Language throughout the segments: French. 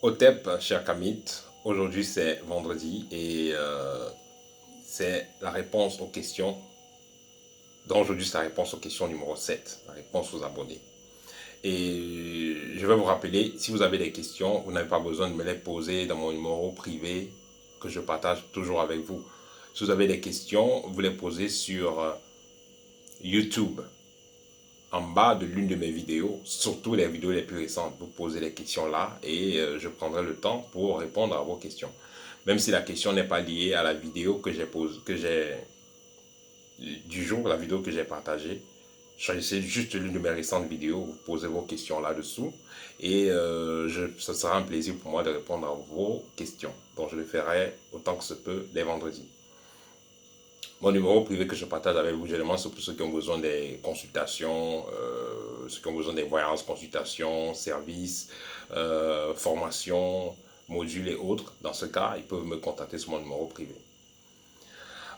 Otep, cher Kamit, aujourd'hui c'est vendredi et c'est la réponse aux questions. Donc aujourd'hui c'est la réponse aux questions numéro 7, la réponse aux abonnés. Et je vais vous rappeler, si vous avez des questions, vous n'avez pas besoin de me les poser dans mon numéro privé que je partage toujours avec vous. Si vous avez des questions, vous les posez sur YouTube, en bas de l'une de mes vidéos, surtout les vidéos les plus récentes. Vous posez les questions là et je prendrai le temps pour répondre à vos questions. Même si la question n'est pas liée à la vidéo du jour, la vidéo que j'ai partagée. Choisissez juste l'une de mes récentes vidéos, vous posez vos questions là-dessous et ce sera un plaisir pour moi de répondre à vos questions. Donc je le ferai autant que se peut les vendredis. Mon numéro privé que je partage avec vous, généralement, c'est pour ceux qui ont besoin des consultations, ceux qui ont besoin des voyances, consultations, services, formations, modules et autres. Dans ce cas, ils peuvent me contacter sur mon numéro privé.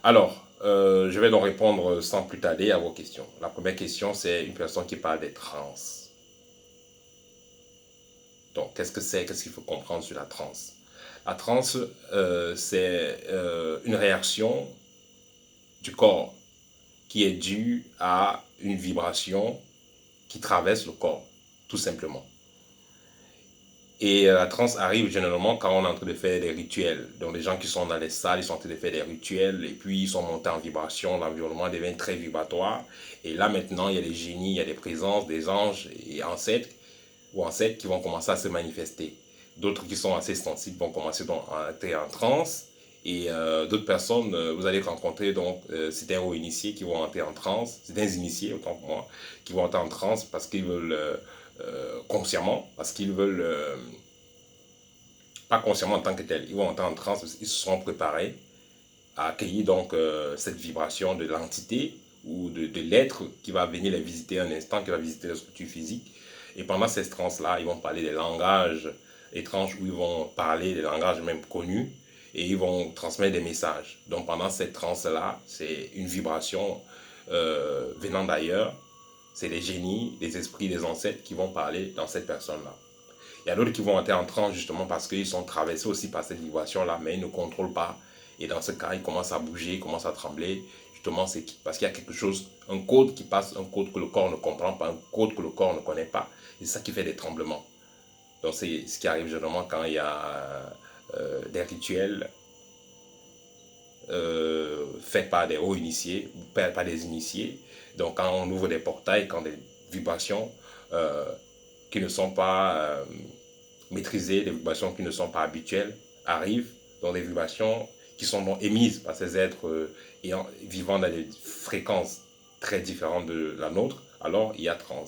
Alors, je vais donc répondre sans plus tarder à vos questions. La première question, c'est une personne qui parle des trans. Donc, qu'est-ce que c'est? Qu'est-ce qu'il faut comprendre sur la transe? La transe, c'est une réaction du corps qui est due à une vibration qui traverse le corps, tout simplement. Et la transe arrive généralement quand on est en train de faire des rituels. Donc les gens qui sont dans les salles, ils sont en train de faire des rituels et puis ils sont montés en vibration, l'environnement devient très vibratoire. Et là maintenant, il y a des génies, il y a des présences, des anges et ancêtres qui vont commencer à se manifester. D'autres qui sont assez sensibles vont commencer à entrer en transe. Et d'autres personnes, vous allez rencontrer donc certains hauts initiés qui vont entrer en transe, certains initiés autant que moi, qui vont entrer en transe parce qu'ils veulent consciemment, parce qu'ils veulent pas consciemment en tant que tel, ils vont entrer en transe, ils se seront préparés à accueillir donc cette vibration de l'entité ou de l'être qui va venir les visiter un instant, qui va visiter la structure physique. Et pendant ces transes-là, ils vont parler des langages étranges ou ils vont parler des langages même connus et ils vont transmettre des messages. Donc pendant cette transe-là, c'est une vibration venant d'ailleurs. C'est les génies, les esprits, les ancêtres qui vont parler dans cette personne-là. Il y a d'autres qui vont entrer en transe justement parce qu'ils sont traversés aussi par cette vibration-là, mais ils ne contrôlent pas. Et dans ce cas, ils commencent à bouger, ils commencent à trembler. Justement, c'est parce qu'il y a quelque chose, un code qui passe, un code que le corps ne comprend pas, un code que le corps ne connaît pas. Et c'est ça qui fait des tremblements. Donc c'est ce qui arrive généralement quand il y a des rituels faits par des hauts initiés ou par des initiés. Donc quand on ouvre des portails, quand des vibrations qui ne sont pas maîtrisées, des vibrations qui ne sont pas habituelles arrivent, donc des vibrations qui sont donc émises par ces êtres vivant dans des fréquences très différentes de la nôtre, alors il y a trans.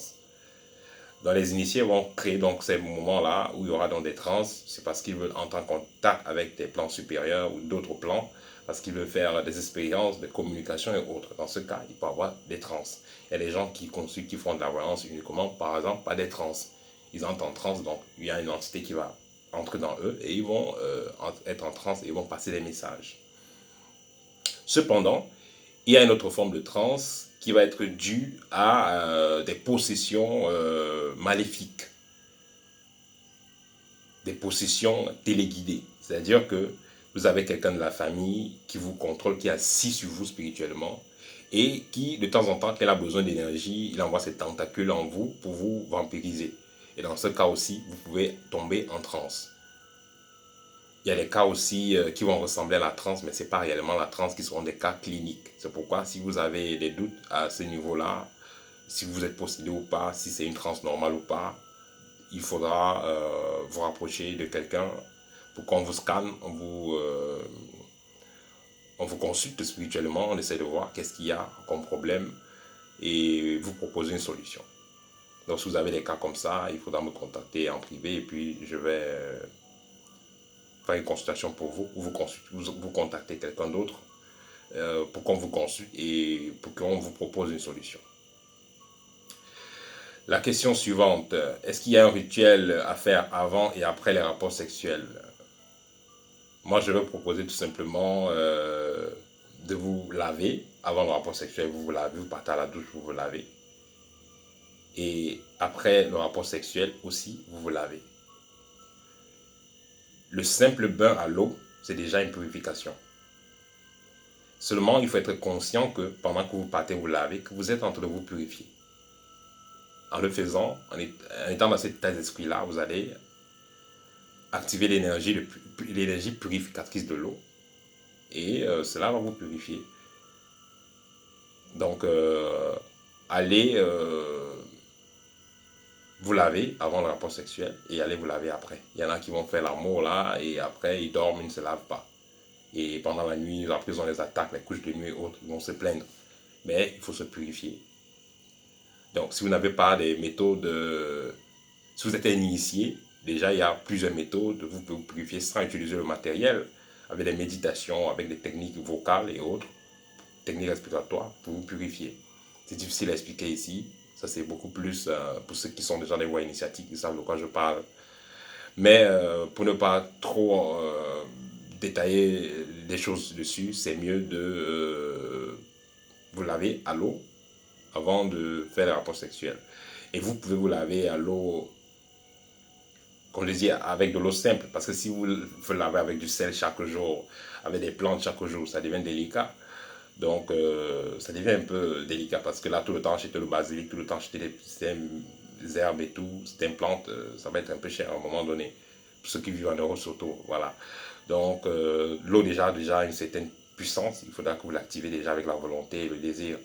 Dans les initiés vont créer donc ces moments-là où il y aura donc des trans, c'est parce qu'ils veulent entrer en contact avec des plans supérieurs ou d'autres plans, parce qu'ils veulent faire des expériences de communication et autres. Dans ce cas, il peut y avoir des trans. Il y a des gens qui consultent, qui font de la voyance uniquement, par exemple, pas des trans. Ils entrent en transe, donc il y a une entité qui va entrer dans eux et ils vont être en transe et ils vont passer des messages. Cependant, il y a une autre forme de transe qui va être due à des possessions maléfiques, des possessions téléguidées. C'est-à-dire que vous avez quelqu'un de la famille qui vous contrôle, qui est assis sur vous spirituellement et qui, de temps en temps, quand il a besoin d'énergie, il envoie ses tentacules en vous pour vous vampiriser. Et dans ce cas aussi, vous pouvez tomber en transe. Il y a des cas aussi qui vont ressembler à la transe, mais ce n'est pas réellement la transe, qui seront des cas cliniques. C'est pourquoi si vous avez des doutes à ce niveau-là, si vous êtes possédé ou pas, si c'est une transe normale ou pas, il faudra vous rapprocher de quelqu'un pour qu'on vous scanne, on vous consulte spirituellement, on essaie de voir qu'est-ce qu'il y a comme problème et vous proposer une solution. Donc si vous avez des cas comme ça, il faudra me contacter en privé et puis je vais faire une consultation pour vous, ou vous contactez quelqu'un d'autre pour qu'on vous consulte et pour qu'on vous propose une solution. La question suivante, est-ce qu'il y a un rituel à faire avant et après les rapports sexuels? Moi, je vais proposer tout simplement de vous laver. Avant le rapport sexuel, vous vous lavez, vous partez à la douche, vous vous lavez. Et après le rapport sexuel aussi, vous vous lavez. le simple bain à l'eau, c'est déjà une purification. Seulement, il faut être conscient que pendant que vous partez vous laver, que vous êtes en train de vous purifier. En le faisant, en étant dans cet état d'esprit-là, vous allez activer l'énergie purificatrice de l'eau et cela va vous purifier. Donc, allez vous laver avant le rapport sexuel et allez vous laver après. Il y en a qui vont faire l'amour là et après ils dorment, ils ne se lavent pas. Et pendant la nuit, après ils ont les attaques, les couches de nuit et autres, ils vont se plaindre. Mais il faut se purifier. Donc, si vous n'avez pas des méthodes, si vous êtes un initié, déjà il y a plusieurs méthodes. Vous pouvez vous purifier sans utiliser le matériel, avec des méditations, avec des techniques vocales et autres, techniques respiratoires pour vous purifier. C'est difficile à expliquer ici. Ça, c'est beaucoup plus pour ceux qui sont déjà des voies initiatiques, ils savent de quoi je parle. Mais pour ne pas trop détailler des choses dessus, c'est mieux de vous laver à l'eau avant de faire les rapports sexuels. Et vous pouvez vous laver à l'eau, comme je dis, avec de l'eau simple. Parce que si vous vous lavez avec du sel chaque jour, avec des plantes chaque jour, ça devient délicat. Donc, ça devient un peu délicat parce que là, tout le temps, acheter le basilic, tout le temps, acheter des herbes et tout, certaines plantes, ça va être un peu cher à un moment donné. Pour ceux qui vivent en Europe surtout, voilà. Donc, l'eau déjà a une certaine puissance. Il faudra que vous l'activez déjà avec la volonté et le désir.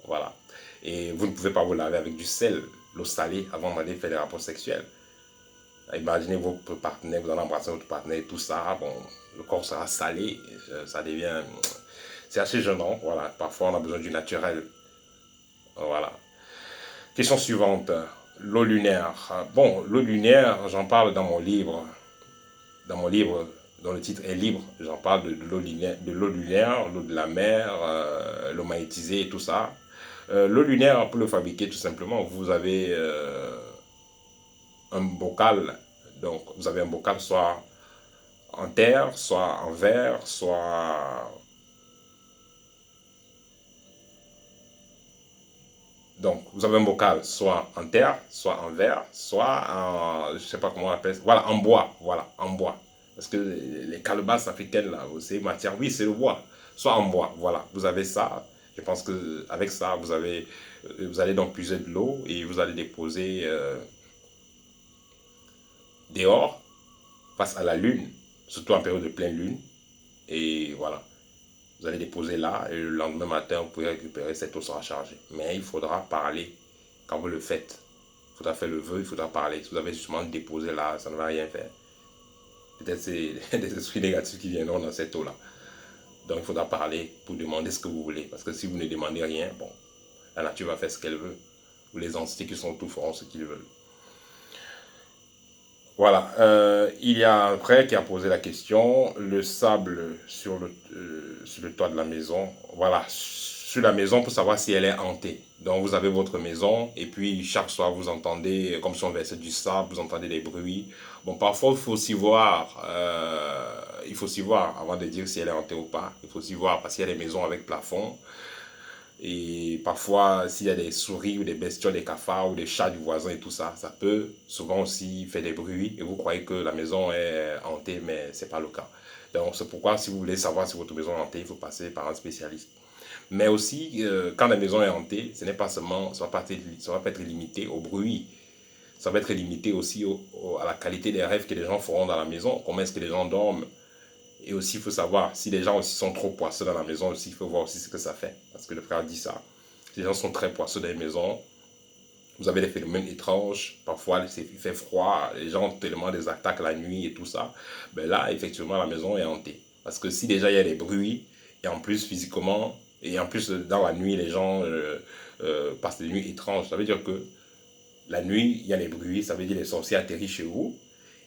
Voilà. Et vous ne pouvez pas vous laver avec du sel, l'eau salée, avant d'aller faire des rapports sexuels. Imaginez votre partenaire, vous allez embrasser votre partenaire et tout ça, bon, le corps sera salé, ça devient... C'est assez gênant, voilà. Parfois, on a besoin du naturel. Voilà. Question suivante. L'eau lunaire. Bon, l'eau lunaire, j'en parle dans mon livre. Dans mon livre, dont le titre est libre, j'en parle de l'eau lunaire, l'eau de la mer, l'eau magnétisée et tout ça. L'eau lunaire, pour le fabriquer, tout simplement, vous avez un bocal. Donc, vous avez un bocal soit en terre, soit en verre, soit... Donc, vous avez un bocal soit en terre, soit en verre, soit en... Je ne sais pas comment on appelle ça. Voilà, en bois. Voilà, en bois. Parce que les calebasses africaines, là, c'est matière. Oui, c'est le bois. Soit en bois. Voilà, vous avez ça. Je pense qu'avec ça, vous allez donc puiser de l'eau et vous allez déposer dehors, face à la lune, surtout en période de pleine lune. Et voilà, vous allez déposer là et le lendemain matin, vous pouvez récupérer, cette eau sera chargée. Mais il faudra parler quand vous le faites. Il faudra faire le vœu, il faudra parler. Si vous avez justement déposé là, ça ne va rien faire. Peut-être c'est des esprits négatifs qui viendront dans cette eau-là. Donc il faudra parler pour demander ce que vous voulez. Parce que si vous ne demandez rien, bon, la nature va faire ce qu'elle veut. Ou les entités qui sont tout feront ce qu'ils veulent. Voilà, il y a un frère qui a posé la question, le sable sur le toit de la maison, voilà, sur la maison pour savoir si elle est hantée. Donc vous avez votre maison et puis chaque soir vous entendez, comme si on versait du sable, vous entendez des bruits. Bon, parfois il faut s'y voir avant de dire si elle est hantée ou pas. Il faut s'y voir parce qu'il y a des maisons avec plafond. Et parfois, s'il y a des souris ou des bestioles, des cafards ou des chats du voisin et tout ça, ça peut souvent aussi faire des bruits et vous croyez que la maison est hantée, mais ce n'est pas le cas. Donc c'est pourquoi si vous voulez savoir si votre maison est hantée, il faut passer par un spécialiste. Mais aussi, quand la maison est hantée, ce n'est pas seulement, ça va pas être limité au bruit. Ça va être limité aussi à la qualité des rêves que les gens feront dans la maison. Comment est-ce que les gens dorment? Et aussi, il faut savoir, si les gens aussi sont trop poisseux dans la maison, aussi, il faut voir aussi ce que ça fait. Parce que le frère dit ça. Si les gens sont très poisseux dans les maisons, vous avez des phénomènes étranges. Parfois, il fait froid, les gens ont tellement des attaques la nuit et tout ça. Ben là, effectivement, la maison est hantée. Parce que si déjà il y a des bruits, et en plus physiquement, et en plus dans la nuit, les gens passent des nuits étranges, ça veut dire que la nuit, il y a des bruits, ça veut dire que les sorciers atterrissent chez vous.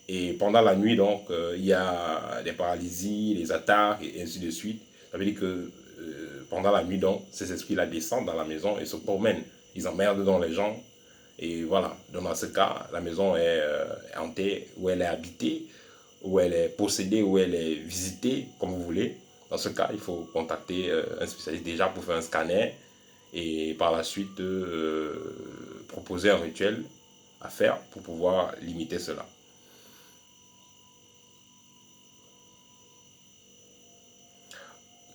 Et pendant la nuit, donc, il y a des paralysies, des attaques, et ainsi de suite. Ça veut dire que pendant la nuit, donc, ces esprits-là descendent dans la maison et se promènent. Ils emmerdent dans les gens. Et voilà. Donc, dans ce cas, la maison est hantée, ou elle est habitée, ou elle est possédée, ou elle est visitée, comme vous voulez. Dans ce cas, il faut contacter un spécialiste déjà pour faire un scanner et par la suite proposer un rituel à faire pour pouvoir limiter cela.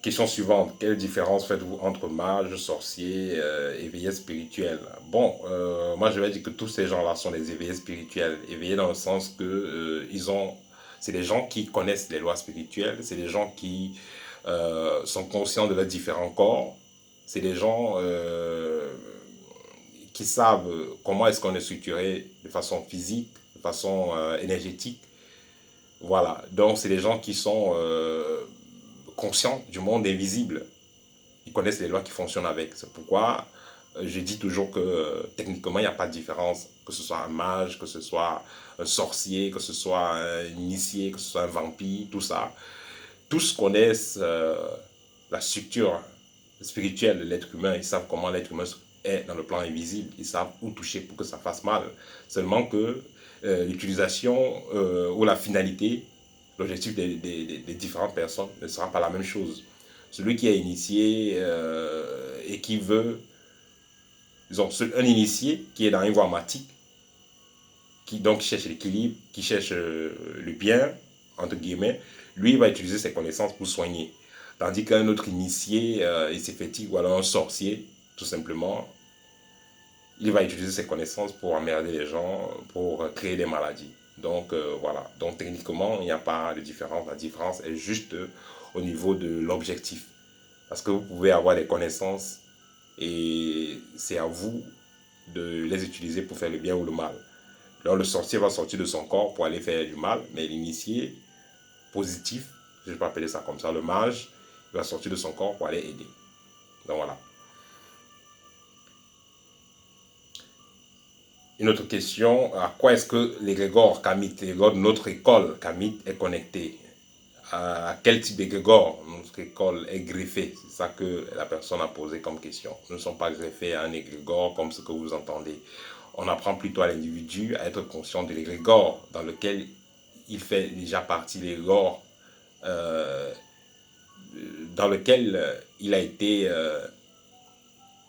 Question suivante. Quelle différence faites-vous entre mage, sorcier, éveillé spirituel? Bon, moi je vais dire que tous ces gens-là sont des éveillés spirituels. Éveillés dans le sens que c'est des gens qui connaissent les lois spirituelles, c'est des gens qui sont conscients de leurs différents corps, c'est des gens qui savent comment est-ce qu'on est structuré de façon physique, de façon énergétique. Voilà, donc c'est des gens qui sont conscients du monde invisible. Ils connaissent les lois qui fonctionnent avec. C'est pourquoi je dis toujours que techniquement, il n'y a pas de différence. Que ce soit un mage, que ce soit un sorcier, que ce soit un initié, que ce soit un vampire, tout ça. Tous connaissent la structure spirituelle de l'être humain. Ils savent comment l'être humain est dans le plan invisible. Ils savent où toucher pour que ça fasse mal. Seulement que l'utilisation ou la finalité, l'objectif des différentes personnes ne sera pas la même chose. Celui qui est initié et qui veut, disons, un initié qui est dans une voie matique, qui donc cherche l'équilibre, qui cherche le bien, entre guillemets, lui il va utiliser ses connaissances pour soigner. Tandis qu'un autre initié, écéphétique ou alors un sorcier, tout simplement, il va utiliser ses connaissances pour emmerder les gens, pour créer des maladies. Donc voilà, donc techniquement, il n'y a pas de différence. La différence est juste au niveau de l'objectif. Parce que vous pouvez avoir des connaissances et c'est à vous de les utiliser pour faire le bien ou le mal. Donc le sorcier va sortir de son corps pour aller faire du mal, mais l'initié positif, je peux appeler ça comme ça, le mage, il va sortir de son corps pour aller aider. Donc voilà. Une autre question, à quoi est-ce que l'égrégore Kamit, l'égrégore de notre école Kamit est connecté? À quel type d'égrégore notre école est greffée? C'est ça que la personne a posé comme question. Nous ne sommes pas greffés à un égrégore comme ce que vous entendez. On apprend plutôt à l'individu à être conscient de l'égrégore dans lequel il fait déjà partie, l'égrégore dans lequel il a été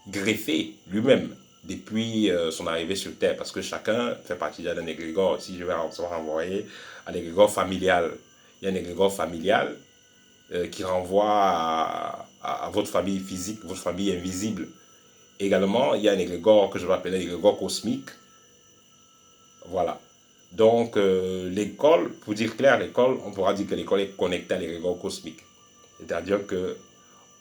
greffé lui-même depuis son arrivée sur Terre, parce que chacun fait partie d'un égrégore. Si je vais renvoyer à l'égrégore familial, il y a un égrégore familial qui renvoie à votre famille physique, votre famille invisible. Également, il y a un égrégore que je vais appeler l'égrégore cosmique. Voilà. Donc, l'école, pour dire clair, l'école, on pourra dire que l'école est connectée à l'égrégore cosmique. C'est-à-dire que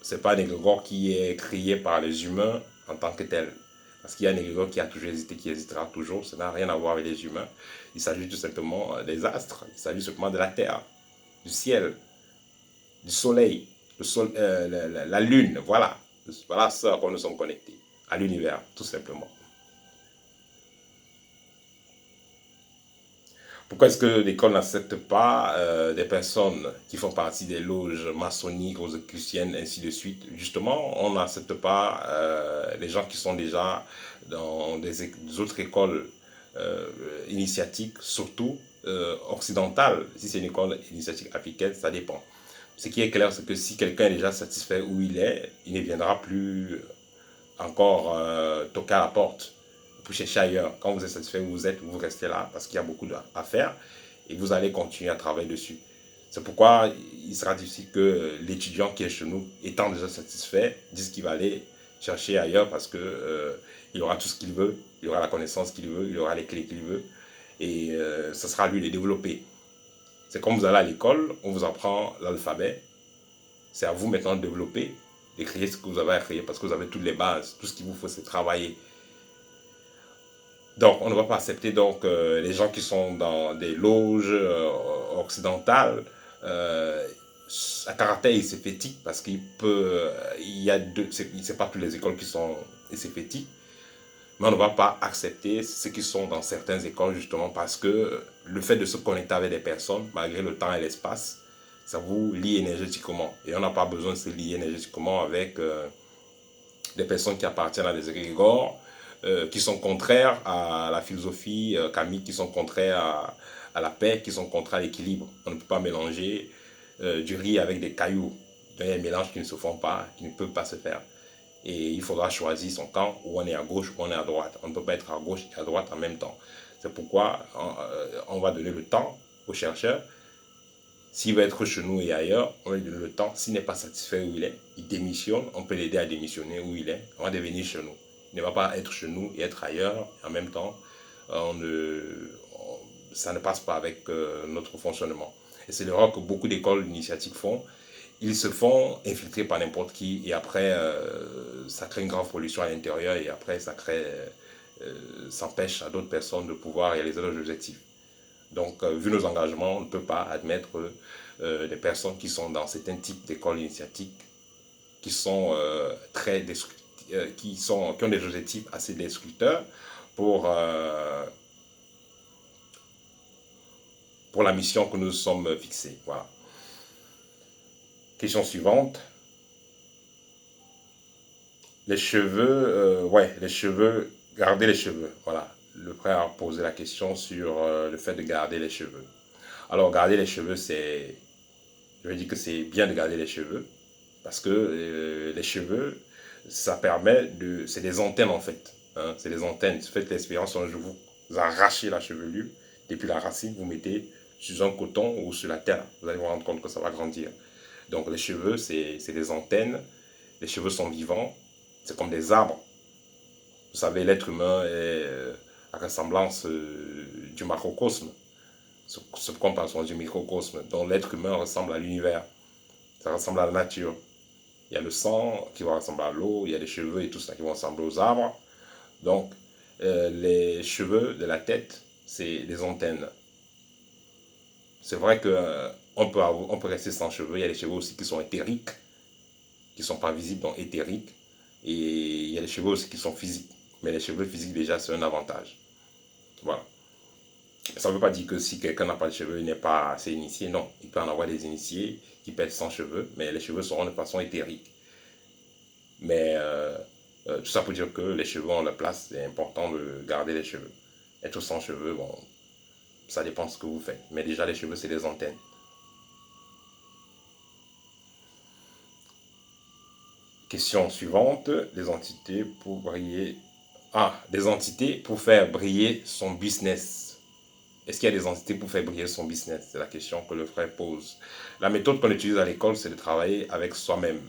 ce n'est pas un égrégore qui est créé par les humains en tant que tel. Parce qu'il y a un égrégore qui a toujours existé, qui existera toujours. Ça n'a rien à voir avec les humains. Il s'agit tout simplement des astres. Il s'agit simplement de la Terre, du ciel, du soleil, la lune. Voilà. Voilà ça qu'on nous sommes connectés. À l'univers, tout simplement. Pourquoi est-ce que l'école n'accepte pas des personnes qui font partie des loges maçonniques, rosicruciennes, ainsi de suite? Justement, on n'accepte pas les gens qui sont déjà dans des autres écoles initiatiques, surtout occidentales. Si c'est une école initiatique africaine, ça dépend. Ce qui est clair, c'est que si quelqu'un est déjà satisfait où il ne viendra plus encore toquer à la porte pour chercher ailleurs. Quand vous êtes satisfait où vous êtes, vous restez là parce qu'il y a beaucoup à faire et vous allez continuer à travailler dessus. C'est pourquoi il sera difficile que l'étudiant qui est chez nous, étant déjà satisfait, dise qu'il va aller chercher ailleurs parce que il aura tout ce qu'il veut, il aura la connaissance qu'il veut, il aura les clés qu'il veut et ce sera à lui de développer. C'est comme vous allez à l'école, on vous apprend l'alphabet, c'est à vous maintenant de développer, d'écrire ce que vous avez à créer parce que vous avez toutes les bases, tout ce qu'il vous faut c'est travailler. Donc, on ne va pas accepter donc les gens qui sont dans des loges occidentales à caractère écéphétique parce il y a deux, c'est pas toutes les écoles qui sont écéphétiques, mais on ne va pas accepter ceux qui sont dans certaines écoles justement parce que le fait de se connecter avec des personnes, malgré le temps et l'espace, ça vous lie énergétiquement et on n'a pas besoin de se lier énergétiquement avec des personnes qui appartiennent à des égrégores qui sont contraires à la philosophie kamique, qui sont contraires à la paix, qui sont contraires à l'équilibre. On ne peut pas mélanger du riz avec des cailloux. Il y a des mélanges qui ne se font pas, qui ne peuvent pas se faire. Et il faudra choisir son camp, où on est à gauche, où on est à droite. On ne peut pas être à gauche et à droite en même temps. C'est pourquoi on va donner le temps aux chercheurs S'il veut être chez nous et ailleurs, on va lui donner le temps. S'il n'est pas satisfait où il est, il démissionne. On peut l'aider à démissionner où il est. On va devenir chez nous. Il ne va pas être chez nous et être ailleurs. En même temps, ça ne passe pas avec notre fonctionnement. Et c'est l'erreur que beaucoup d'écoles initiatiques font. Ils se font infiltrer par n'importe qui et après, ça crée une grave pollution à l'intérieur et après, ça empêche à d'autres personnes de pouvoir réaliser leurs objectifs. Donc, vu nos engagements, on ne peut pas admettre des personnes qui sont dans certains types d'écoles initiatiques qui sont qui ont des objectifs assez destructeurs pour la mission que nous sommes fixés. Voilà. Question suivante. Les cheveux, les cheveux, garder les cheveux. Voilà. Le frère a posé la question sur le fait de garder les cheveux. Alors, garder les cheveux, je veux dire que c'est bien de garder les cheveux, parce que les cheveux, ça permet de... C'est des antennes en fait. Hein, c'est des antennes. Faites l'expérience un jour, vous arrachez la chevelure, depuis la racine, vous mettez sur un coton ou sur la terre. Vous allez vous rendre compte que ça va grandir. Donc les cheveux, c'est des antennes. Les cheveux sont vivants. C'est comme des arbres. Vous savez, l'être humain est la ressemblance du macrocosme. Ce qu'on parle du microcosme. Donc l'être humain ressemble à l'univers. Ça ressemble à la nature. Il y a le sang qui va ressembler à l'eau, il y a les cheveux et tout ça qui vont ressembler aux arbres. Donc, les cheveux de la tête, c'est des antennes. C'est vrai qu'on on peut rester sans cheveux. Il y a les cheveux aussi qui sont éthériques, qui ne sont pas visibles, donc éthériques. Et il y a les cheveux aussi qui sont physiques. Mais les cheveux physiques, déjà, c'est un avantage. Voilà. Ça ne veut pas dire que si quelqu'un n'a pas de cheveux, il n'est pas assez initié. Non, il peut en avoir des initiés qui peuvent être sans cheveux, mais les cheveux seront de façon éthérique. Mais tout ça pour dire que les cheveux ont leur place, c'est important de garder les cheveux. Être sans cheveux, bon, ça dépend de ce que vous faites. Mais déjà, les cheveux, c'est des antennes. Question suivante, des entités pour briller. Ah, des entités pour faire briller son business. Est-ce qu'il y a des entités pour faire briller son business? C'est la question que le frère pose. La méthode qu'on utilise à l'école, c'est de travailler avec soi-même,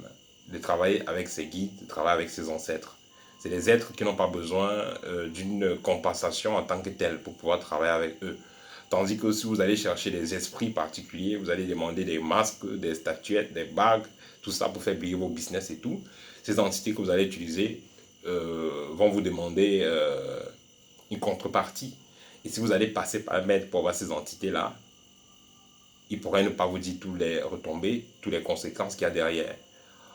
de travailler avec ses guides, de travailler avec ses ancêtres. C'est des êtres qui n'ont pas besoin d'une compensation en tant que telle pour pouvoir travailler avec eux. Tandis que si vous allez chercher des esprits particuliers, vous allez demander des masques, des statuettes, des bagues, tout ça pour faire briller vos business et tout. Ces entités que vous allez utiliser vont vous demander une contrepartie. Et si vous allez passer par le maître pour avoir ces entités-là, il pourrait ne pas vous dire tous les retombées, toutes les conséquences qu'il y a derrière.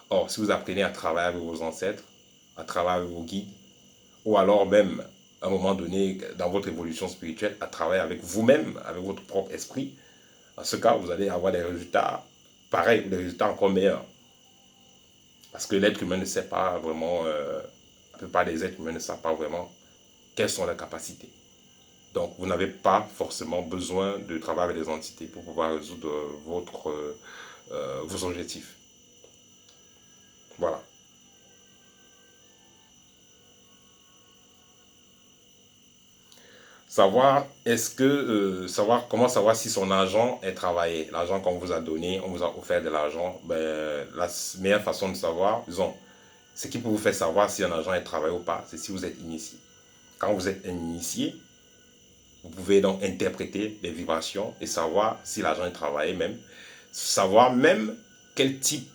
Or, si vous apprenez à travailler avec vos ancêtres, à travailler avec vos guides, ou alors même, à un moment donné, dans votre évolution spirituelle, à travailler avec vous-même, avec votre propre esprit, en ce cas, vous allez avoir des résultats pareils, des résultats encore meilleurs. Parce que l'être humain ne sait pas vraiment, la plupart des êtres humains ne savent pas vraiment quelles sont leurs capacités. Donc, vous n'avez pas forcément besoin de travailler avec des entités pour pouvoir résoudre vos objectifs. Voilà. Comment savoir si son argent est travaillé. L'argent qu'on vous a donné, on vous a offert de l'argent. Ben, la meilleure façon de savoir, disons, ce qui peut vous faire savoir si un argent est travaillé ou pas, c'est si vous êtes initié. Quand vous êtes un initié, vous pouvez donc interpréter les vibrations et savoir si l'argent est travaillé même. Savoir même quel type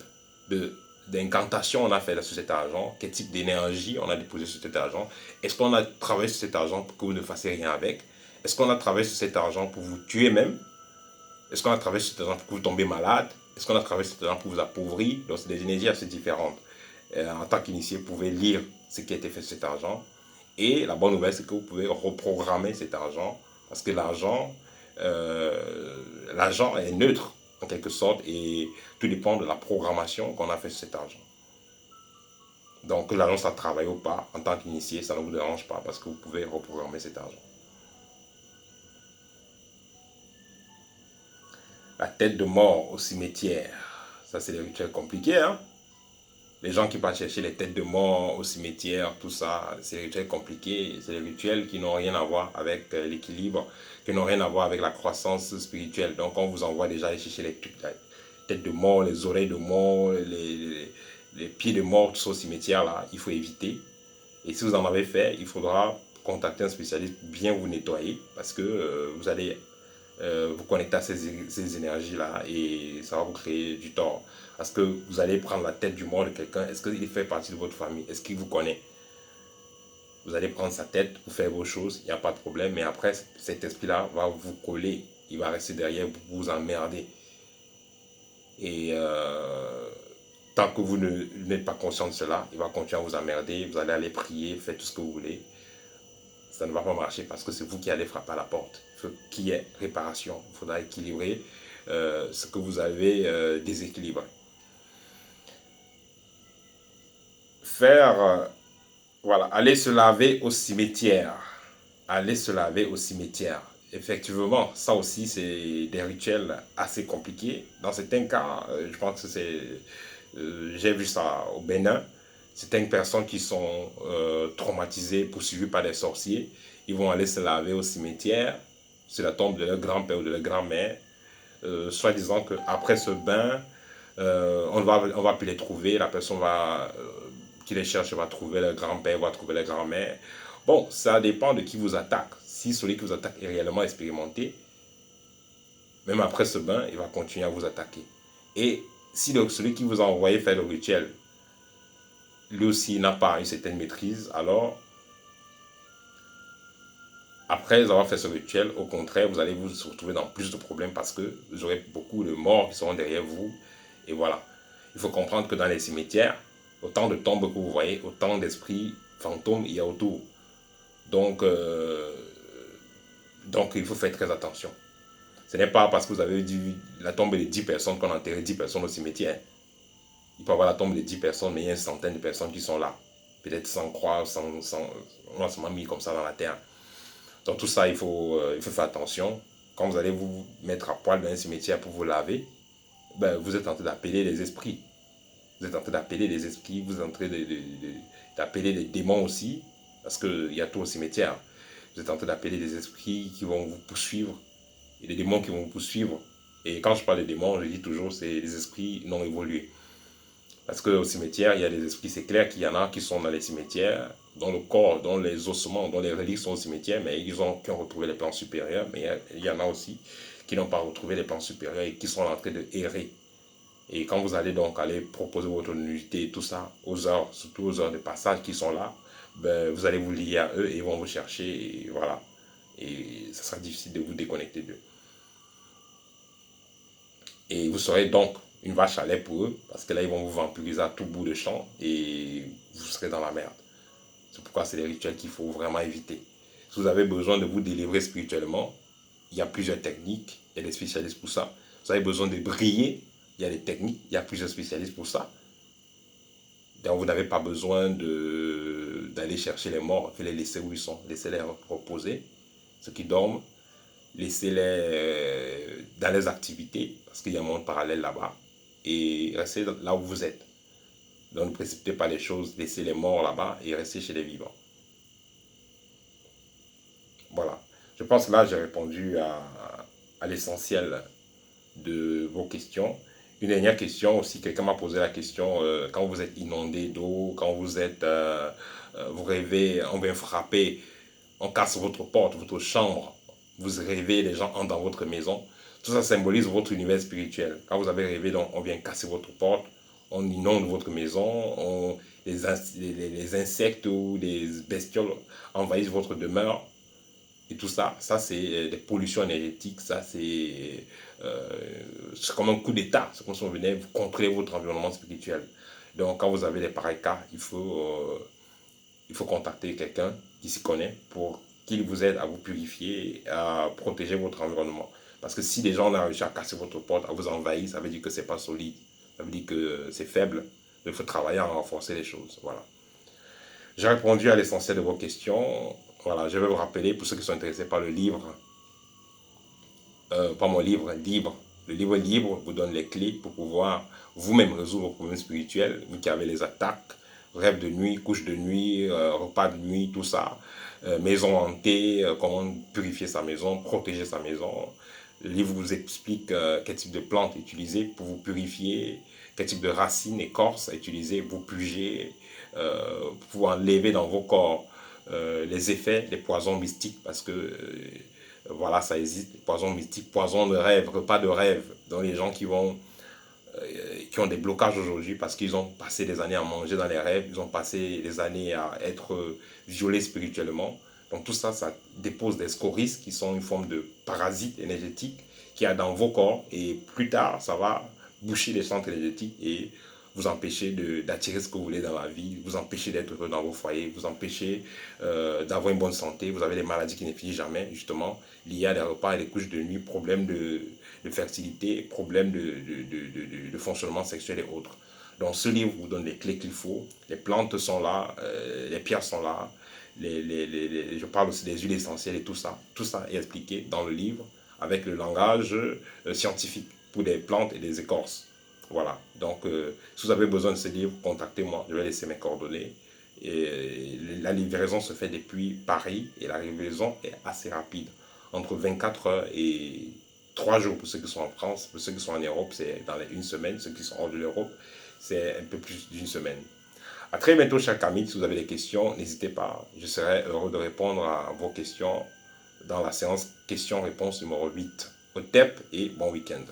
d'incantation on a fait sur cet argent, quel type d'énergie on a déposé sur cet argent. Est-ce qu'on a travaillé sur cet argent pour que vous ne fassiez rien avec? Est-ce qu'on a travaillé sur cet argent pour vous tuer même? Est-ce qu'on a travaillé sur cet argent pour que vous tombiez malade? Est-ce qu'on a travaillé sur cet argent pour vous appauvrir? Donc c'est des énergies assez différentes. En tant qu'initié, vous pouvez lire ce qui a été fait sur cet argent. Et la bonne nouvelle, c'est que vous pouvez reprogrammer cet argent. Parce que l'argent est neutre, en quelque sorte, et tout dépend de la programmation qu'on a fait sur cet argent. Donc, que l'argent, ça travaille ou pas, en tant qu'initié, ça ne vous dérange pas, parce que vous pouvez reprogrammer cet argent. La tête de mort au cimetière. Ça, c'est des rituels compliqués, hein? Les gens qui partent chercher les têtes de mort au cimetière, tout ça, c'est des rituels compliqués, c'est des rituels qui n'ont rien à voir avec l'équilibre, qui n'ont rien à voir avec la croissance spirituelle. Donc on vous envoie déjà aller chercher les têtes de mort, les oreilles de mort, les pieds de mort, tout ça au cimetière là, il faut éviter. Et si vous en avez fait, il faudra contacter un spécialiste pour bien vous nettoyer parce que vous allez vous connecter à ces énergies-là et ça va vous créer du tort. Parce que vous allez prendre la tête du mort de quelqu'un. Est-ce qu'il fait partie de votre famille? Est-ce qu'il vous connaît? Vous allez prendre sa tête pour faire vos choses, il n'y a pas de problème. Mais après, cet esprit-là va vous coller. Il va rester derrière pour vous emmerder. Et tant que vous n'êtes pas conscient de cela, il va continuer à vous emmerder. Vous allez aller prier, faire tout ce que vous voulez. Ça ne va pas marcher parce que c'est vous qui allez frapper à la porte. Il faut qu'il y ait réparation. Il faudra équilibrer ce que vous avez déséquilibré. Voilà, aller se laver au cimetière. Aller se laver au cimetière. Effectivement, ça aussi, c'est des rituels assez compliqués. Dans certains cas, je pense que j'ai vu ça au Bénin. Certaines personnes qui sont traumatisées, poursuivies par des sorciers, ils vont aller se laver au cimetière, sur la tombe de leur grand-père ou de leur grand-mère, soit disant qu'après ce bain, on va plus les trouver, la personne qui les cherche va trouver leur grand-père, va trouver leur grand-mère. Bon, ça dépend de qui vous attaque. Si celui qui vous attaque est réellement expérimenté, même après ce bain, il va continuer à vous attaquer. Et si celui qui vous a envoyé faire le rituel, lui aussi n'a pas une certaine maîtrise, alors après avoir fait ce rituel, au contraire, vous allez vous retrouver dans plus de problèmes parce que vous aurez beaucoup de morts qui seront derrière vous. Et voilà. Il faut comprendre que dans les cimetières, autant de tombes que vous voyez, autant d'esprits fantômes il y a autour. Donc, il faut faire très attention. Ce n'est pas parce que vous avez vu la tombe de 10 personnes qu'on a enterré 10 personnes au cimetière. Il peut y avoir la tombe de 10 personnes, mais il y a une centaine de personnes qui sont là. Peut-être sans croire, on a mis comme ça dans la terre. Donc tout ça, il faut faire attention. Quand vous allez vous mettre à poil dans un cimetière pour vous laver, ben, vous êtes en train d'appeler les esprits. Vous êtes en train d'appeler les esprits, vous êtes en train d'appeler les démons aussi, parce qu'il y a tout au cimetière. Vous êtes en train d'appeler des esprits qui vont vous poursuivre, et des démons qui vont vous poursuivre. Et quand je parle de démons, je dis toujours c'est les esprits non évolués. Parce qu'au cimetière, il y a des esprits, c'est clair qu'il y en a qui sont dans les cimetières, dans le corps, dans les ossements, dans les reliques sont au cimetière, mais qui ont retrouvé les plans supérieurs. Mais il y en a aussi qui n'ont pas retrouvé les plans supérieurs et qui sont en train de errer. Et quand vous allez donc aller proposer votre nullité et tout ça, aux heures, surtout aux heures de passage qui sont là, ben, vous allez vous lier à eux et ils vont vous chercher et voilà. Et ça sera difficile de vous déconnecter d'eux. Et vous serez donc une vache à lait pour eux, parce que là, ils vont vous vampiriser à tout bout de champ et vous serez dans la merde. C'est pourquoi c'est des rituels qu'il faut vraiment éviter. Si vous avez besoin de vous délivrer spirituellement, il y a plusieurs techniques, il y a des spécialistes pour ça. Vous avez besoin de briller, il y a des techniques, il y a plusieurs spécialistes pour ça. Donc vous n'avez pas besoin d'aller chercher les morts, il faut les laisser où ils sont, laissez-les reposer, ceux qui dorment, laissez-les dans les activités, parce qu'il y a un monde parallèle là-bas, et restez là où vous êtes. Donc ne précipitez pas les choses, laissez les morts là-bas et restez chez les vivants. Voilà. Je pense que là, j'ai répondu à l'essentiel de vos questions. Une dernière question aussi, quelqu'un m'a posé la question, quand vous êtes inondé d'eau, quand vous rêvez, on vient frapper, on casse votre porte, votre chambre, vous rêvez, les gens entrent dans votre maison, tout ça symbolise votre univers spirituel. Quand vous avez rêvé, donc, on vient casser votre porte, on inonde votre maison, les insectes ou les bestioles envahissent votre demeure, et tout ça, ça c'est des pollutions énergétiques, ça c'est comme un coup d'état, c'est comme si on venait vous contrôler votre environnement spirituel. Donc quand vous avez des pareils cas, il faut contacter quelqu'un qui s'y connaît pour qu'il vous aide à vous purifier, à protéger votre environnement. Parce que si les gens ont réussi à casser votre porte, à vous envahir, ça veut dire que c'est pas solide, ça veut dire que c'est faible. Il faut travailler à renforcer les choses. Voilà. J'ai répondu à l'essentiel de vos questions. Voilà, je vais vous rappeler, pour ceux qui sont intéressés par le livre, pas mon livre, libre, Le livre libre vous donne les clés pour pouvoir vous-même résoudre vos problèmes spirituels, vous qui avez les attaques, rêves de nuit, couches de nuit, repas de nuit, tout ça, maison hantée, comment purifier sa maison, protéger sa maison. Le livre vous explique quel type de plantes utiliser pour vous purifier, quel type de racines, écorces à utiliser, vous purger, pour pouvoir enlever dans vos corps les effets, les poisons mystiques, parce que voilà, ça existe, les poisons mystiques, poisons de rêve, repas de rêve, dans les gens qui ont des blocages aujourd'hui parce qu'ils ont passé des années à manger dans les rêves, ils ont passé des années à être violés spirituellement. Donc tout ça, ça dépose des scories qui sont une forme de parasites énergétiques qu'il y a dans vos corps et plus tard, ça va boucher les centres énergétiques et vous empêcher d'attirer ce que vous voulez dans la vie, vous empêcher d'être heureux dans vos foyers, vous empêcher d'avoir une bonne santé, vous avez des maladies qui ne finissent jamais, justement, liées à des repas et des couches de nuit, problèmes de fertilité, problèmes de fonctionnement sexuel et autres. Donc ce livre vous donne les clés qu'il faut, les plantes sont là, les pierres sont là, je parle aussi des huiles essentielles et tout ça. Tout ça est expliqué dans le livre avec le langage scientifique pour des plantes et des écorces. Voilà, donc si vous avez besoin de ce livre, contactez-moi, je vais laisser mes coordonnées. Et la livraison se fait depuis Paris et la livraison est assez rapide, entre 24 heures et 3 jours pour ceux qui sont en France. Pour ceux qui sont en Europe, c'est dans une semaine. Ceux qui sont hors de l'Europe, c'est un peu plus d'une semaine. À très bientôt, chers amis. Si vous avez des questions, n'hésitez pas. Je serai heureux de répondre à vos questions dans la séance questions-réponses numéro 8. Au TEP et bon week-end.